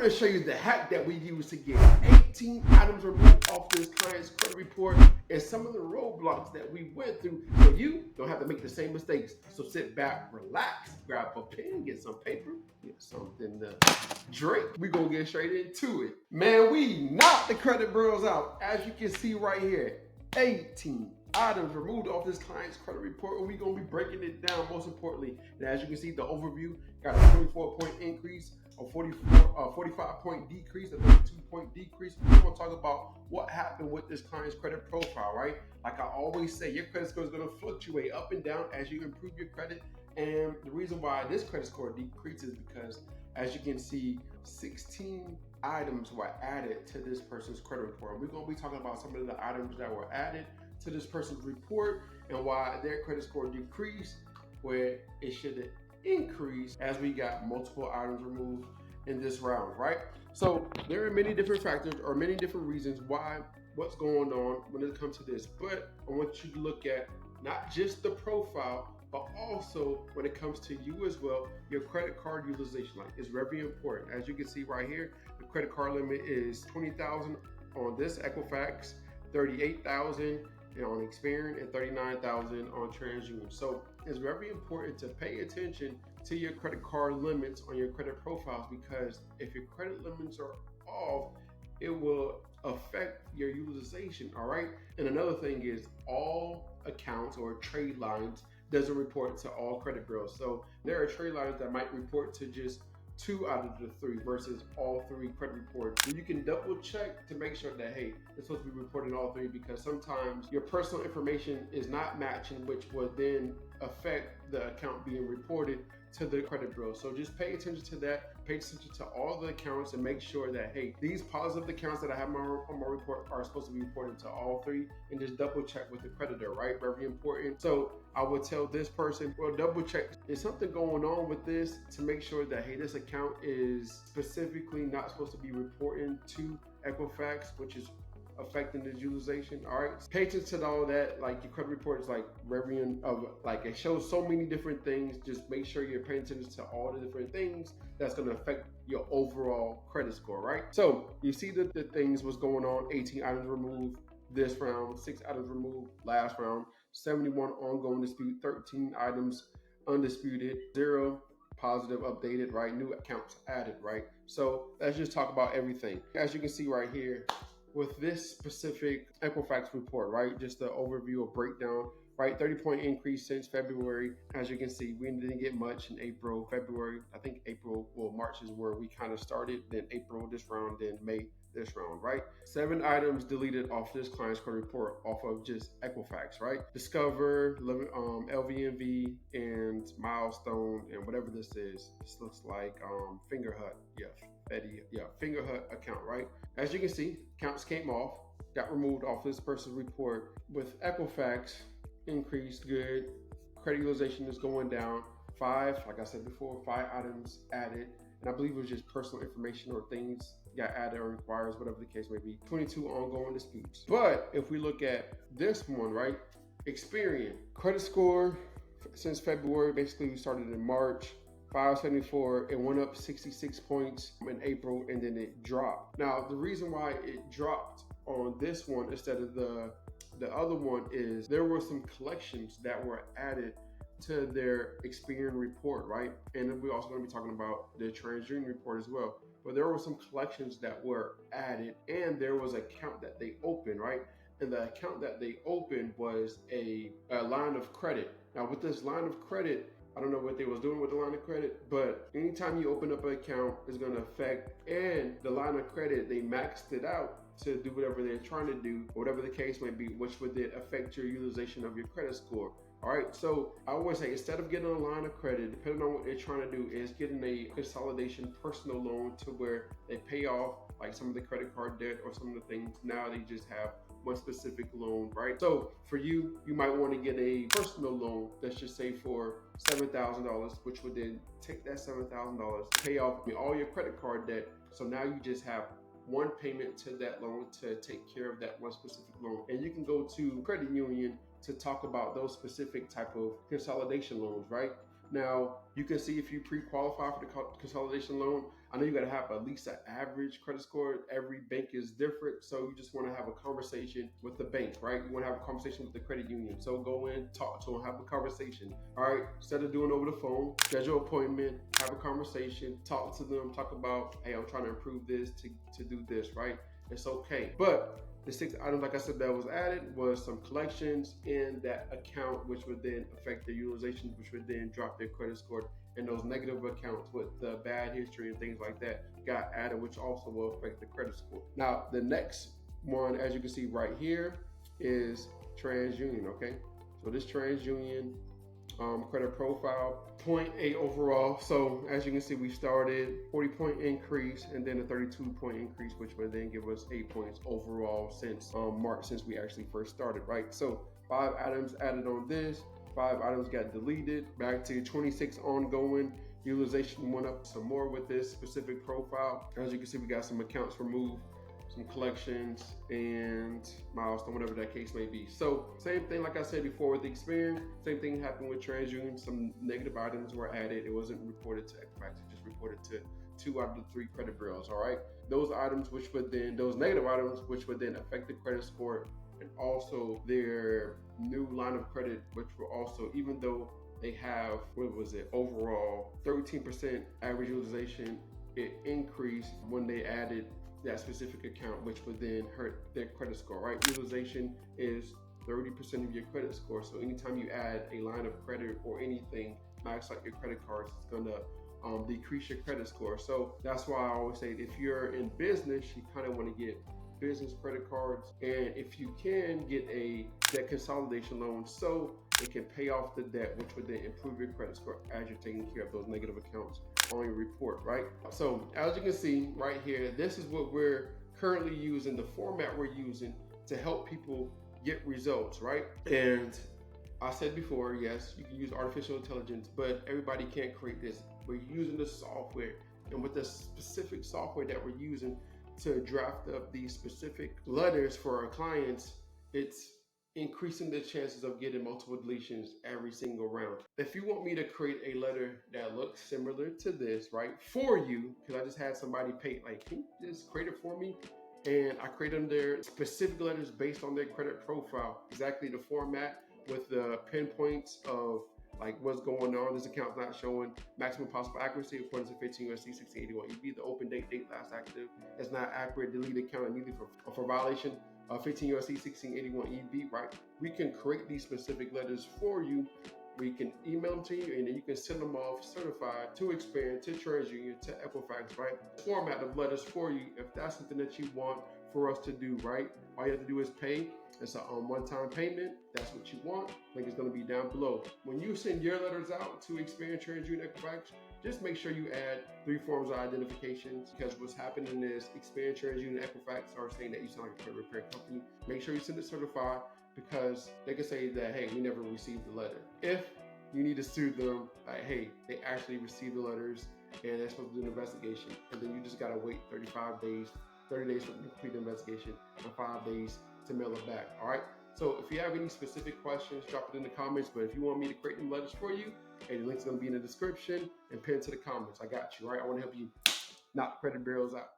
to show you the hack that we use to get 18 items removed off this client's credit report and some of the roadblocks that we went through so you don't have to make the same mistakes. So sit back, relax, grab a pen, get some paper, get something to drink. We're going to get straight into it. Man, we knocked the credit bureaus out. As you can see right here, 18 items removed off this client's credit report, and we're going to be breaking it down most importantly. And as you can see, the overview got a 24-point increase, a 45-point decrease, a 32-point decrease. We're going to talk about what happened with this client's credit profile, right? Like I always say, your credit score is going to fluctuate up and down as you improve your credit. And the reason why this credit score decreases because, as you can see, 16 items were added to this person's credit report. We're going to be talking about some of the items that were added to this person's report and why their credit score decreased where it should increase as we got multiple items removed in this round, right? So there are many different factors or many different reasons why what's going on when it comes to this, but I want you to look at not just the profile, but also when it comes to you as well, your credit card utilization line is very important. As you can see right here, the credit card limit is $20,000 on this Equifax, $38,000 on Experian, and $39,000 on TransUnion. So it's very important to pay attention to your credit card limits on your credit profiles, because if your credit limits are off, it will affect your utilization, all right? And another thing is all accounts or trade lines doesn't report to all credit bureaus. So there are trade lines that might report to just 2 out of the 3 versus all 3 credit reports. And you can double check to make sure that, hey, it's supposed to be reporting all 3, because sometimes your personal information is not matching, which will then affect the account being reported to the credit bureau. So just pay attention to that. Pay attention to all the accounts and make sure that, hey, these positive accounts that I have on my report are supposed to be reported to all 3, and just double check with the creditor, right? Very important. So I would tell this person, well, double check, is something going on with this, to make sure that, hey, this account is specifically not supposed to be reporting to Equifax, which is affecting the utilization. All right, pay attention to all that. Like your credit report is like like it shows so many different things. Just make sure you're paying attention to all the different things that's going to affect your overall credit score, right? So you see the things was going on. 18 items removed this round, 6 items removed last round, 71 ongoing dispute, 13 items undisputed, 0 positive updated, right? New accounts added, right? So let's just talk about everything. As you can see right here, with this specific Equifax report, right? Just the overview or breakdown, right? 30-point increase since February. As you can see, we didn't get much in April, February. I think April, well, March is where we kind of started. Then April this round, then May this round, right? 7 items deleted off this client's credit report off of just Equifax, right? Discover, LVMV, and Milestone, and whatever this is. This looks like Fingerhut, Fingerhut account, right? As you can see, accounts came off, got removed off this person's report. With Equifax, increased good. Credit utilization is going down. 5, like I said before, 5 items added. And I believe it was just personal information or things got added or requires, whatever the case may be. 22 ongoing disputes. But if we look at this one, right? Experian, credit score since February, basically we started in March, 574, it went up 66 points in April, and then it dropped. Now, the reason why it dropped on this one instead of the other one is there were some collections that were added to their Experian report, right? And we're also going to be talking about the TransUnion report as well. But there were some collections that were added, and there was an account that they opened, right? And the account that they opened was a line of credit. Now, with this line of credit, I don't know what they was doing with the line of credit, but anytime you open up an account, it's going to affect, and the line of credit, they maxed it out to do whatever they're trying to do, whatever the case may be, which would then affect your utilization of your credit score. All right, so I always say, instead of getting a line of credit, depending on what they're trying to do, is getting a consolidation personal loan to where they pay off like some of the credit card debt or some of the things. Now they just have one specific loan, right? So for you, you might want to get a personal loan, let's just say for $7,000, which would then take that $7,000, pay off all your credit card debt. So now you just have one payment to that loan to take care of that one specific loan. And you can go to credit union to talk about those specific type of consolidation loans, right? Now, you can see if you pre-qualify for the consolidation loan. I know you got to have at least an average credit score. Every bank is different. So you just want to have a conversation with the bank, right? You want to have a conversation with the credit union. So go in, talk to them, have a conversation. All right. Instead of doing over the phone, schedule an appointment, have a conversation, talk to them, talk about, hey, I'm trying to improve this to do this, right? It's okay. But the 6 items, like I said, that was added was some collections in that account, which would then affect their utilization, which would then drop their credit score. And those negative accounts with the bad history and things like that got added, which also will affect the credit score. Now, the next one, as you can see right here, is TransUnion, okay? So this TransUnion credit profile, 0.8 overall. So as you can see, we started 40-point increase and then a 32-point increase, which would then give us 8 points overall since March, since we actually first started, right? So 5 items added on this, 5 items got deleted, back to 26 ongoing. Utilization went up some more with this specific profile. As you can see, we got some accounts removed, some collections, and milestone, whatever that case may be. So same thing, like I said before with the Experian, same thing happened with TransUnion. Some negative items were added. It wasn't reported to Equifax, it just reported to 2 out of the 3 credit bureaus, all right? Those items, those negative items, which would then affect the credit score, and also their new line of credit, which will also, even though they have, overall 13% average utilization, it increased when they added that specific account, which would then hurt their credit score, right? Utilization is 30% of your credit score. So anytime you add a line of credit or anything, max out your credit cards, it's gonna decrease your credit score. So that's why I always say, if you're in business, you kind of want to get business credit cards, and if you can get a debt consolidation loan so it can pay off the debt, which would then improve your credit score as you're taking care of those negative accounts on your report, right? So as you can see right here, this is what we're currently using, the format we're using to help people get results, right? And I said before, yes, you can use artificial intelligence, but everybody can't create this. We're using the software, and with the specific software that we're using to draft up these specific letters for our clients, it's increasing the chances of getting multiple deletions every single round. If you want me to create a letter that looks similar to this, right, for you, because I just had somebody pay, like, can you just create it for me? And I created their specific letters based on their credit profile, exactly the format with the pinpoints of like what's going on. This account's not showing maximum possible accuracy according to 15 USC 1681 EB. The open date last active is not accurate. Delete account immediately for violation of 15 USC 1681 EB, right? We can create these specific letters for you. We can email them to you, and then you can send them off certified to Experian, to TransUnion, to Equifax, right? Format of letters for you if that's something that you want for us to do, right? All you have to do is pay. It's a one-time payment. That's what you want. Link is going to be down below. When you send your letters out to Experian, TransUnion, Equifax, just make sure you add 3 forms of identifications, because what's happening is Experian, TransUnion, Equifax are saying that you sound like a credit repair company. Make sure you send it certified, because they can say that, hey, we never received the letter. If you need to sue them, like, hey, they actually received the letters and they're supposed to do an investigation, and then you just got to wait 35 days, 30 days to complete the investigation, and 5 days to mail it back, all right? So if you have any specific questions, drop it in the comments. But if you want me to create them letters for you, hey, the link's gonna be in the description and pinned to the comments. I got you, all right? I wanna help you knock credit bureaus out.